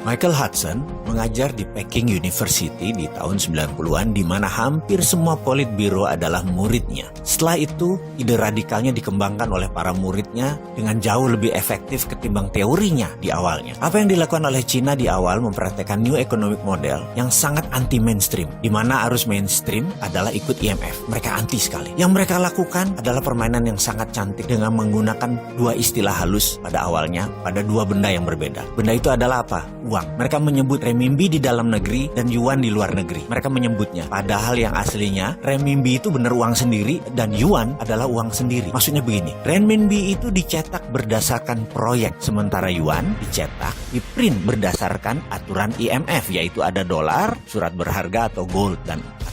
Michael Hudson mengajar di Peking University di tahun 90-an di mana hampir semua politbiro adalah muridnya. Setelah itu, ide radikalnya dikembangkan oleh para muridnya dengan jauh lebih efektif ketimbang teorinya di awalnya. Apa yang dilakukan oleh Cina di awal mempraktekkan New Economic Model yang sangat anti-mainstream, di mana arus mainstream adalah ikut IMF. Mereka anti sekali. Yang mereka lakukan adalah permainan yang sangat cantik dengan menggunakan dua istilah halus pada awalnya, pada dua benda yang berbeda. Benda itu adalah apa? Uang. Mereka menyebut renminbi di dalam negeri dan yuan di luar negeri. Mereka menyebutnya. Padahal yang aslinya renminbi itu benar uang sendiri dan yuan adalah uang sendiri. Maksudnya begini, renminbi itu dicetak berdasarkan proyek, sementara yuan dicetak, diprint berdasarkan aturan IMF, yaitu ada dolar, surat berharga atau gold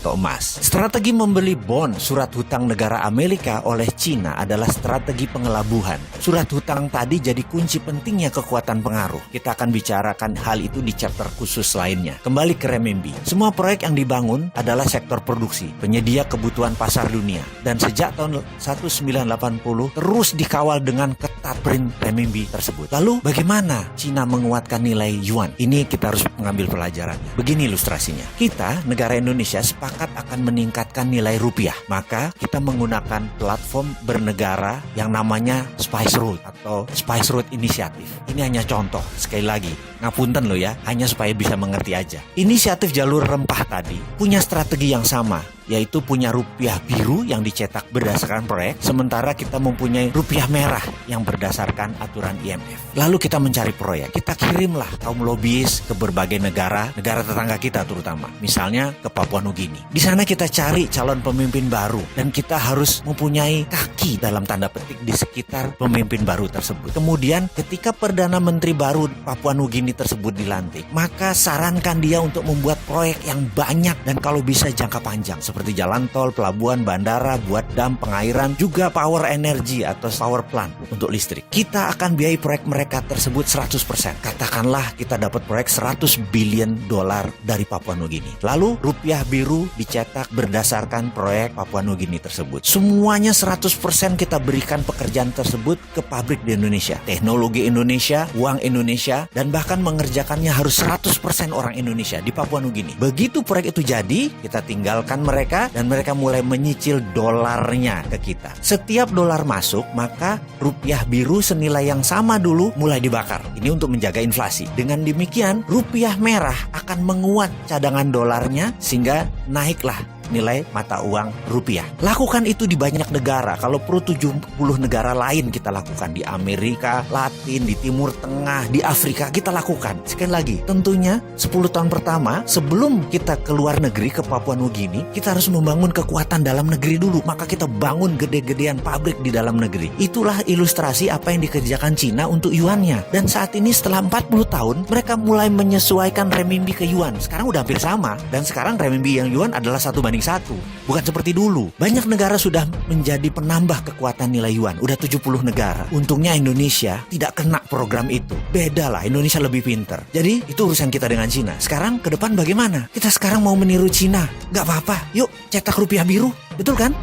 atau emas. Strategi membeli bond surat hutang negara Amerika oleh Cina adalah strategi pengelabuhan. Surat hutang tadi jadi kunci pentingnya kekuatan pengaruh. Kita akan bicarakan hal itu di chapter khusus lainnya. Kembali ke renminbi. Semua proyek yang dibangun adalah sektor produksi, penyedia kebutuhan pasar dunia. Dan sejak tahun 1980 terus dikawal dengan ketat print renminbi tersebut. Lalu bagaimana Cina menguatkan nilai yuan? Ini kita harus mengambil pelajarannya. Begini ilustrasinya. Kita, negara Indonesia, sepakat akan meningkatkan nilai rupiah. Maka kita menggunakan platform bernegara yang namanya Spice Road atau Spice Road Initiative. Ini hanya contoh. Sekali lagi, ngapunten loh ya, hanya supaya bisa mengerti aja. Inisiatif jalur rempah tadi punya strategi yang sama, yaitu punya rupiah biru yang dicetak berdasarkan proyek, sementara kita mempunyai rupiah merah yang berdasarkan aturan IMF. Lalu kita mencari proyek, kita kirimlah kaum lobis ke berbagai negara tetangga kita terutama, misalnya ke Papua Nugini. Di sana kita cari calon pemimpin baru dan kita harus mempunyai kaki dalam tanda petik di sekitar pemimpin baru tersebut. Kemudian ketika Perdana Menteri baru Papua Nugini tersebut dilantik, maka sarankan dia untuk membuat proyek yang banyak dan kalau bisa jangka panjang, seperti jalan tol, pelabuhan, bandara, buat dam, pengairan, juga power energy atau power plant untuk listrik. Kita akan biayai proyek mereka tersebut 100%. Katakanlah kita dapat proyek $100 billion dari Papua Nugini. Lalu rupiah biru dicetak berdasarkan proyek Papua Nugini tersebut. Semuanya 100% kita berikan pekerjaan tersebut ke pabrik di Indonesia. Teknologi Indonesia, uang Indonesia, dan bahkan mengerjakannya harus 100% orang Indonesia di Papua Nugini. Begitu proyek itu jadi, kita tinggalkan mereka dan mereka mulai menyicil dolarnya ke kita. Setiap dolar masuk, maka rupiah biru senilai yang sama dulu mulai dibakar. Ini untuk menjaga inflasi. Dengan demikian, rupiah merah akan menguat cadangan dolarnya sehingga naiklah nilai mata uang rupiah. Lakukan itu di banyak negara. Kalau perlu 70 negara lain kita lakukan. Di Amerika Latin, di Timur Tengah, di Afrika kita lakukan. Sekali lagi, tentunya 10 tahun pertama sebelum kita ke luar negeri ke Papua Nugini, kita harus membangun kekuatan dalam negeri dulu. Maka kita bangun gede-gedean pabrik di dalam negeri. Itulah ilustrasi apa yang dikerjakan Cina untuk yuannya. Dan saat ini setelah 40 tahun mereka mulai menyesuaikan renminbi ke yuan. Sekarang udah hampir sama. Dan sekarang renminbi yang yuan adalah 1:1. Bukan seperti dulu. Banyak negara sudah menjadi penambah kekuatan nilai yuan. Udah 70 negara. Untungnya Indonesia tidak kena program itu. Beda lah, Indonesia lebih pinter. Jadi itu urusan kita dengan Cina. Sekarang ke depan bagaimana? Kita sekarang mau meniru Cina. Gak apa-apa. Yuk cetak rupiah biru. Betul kan?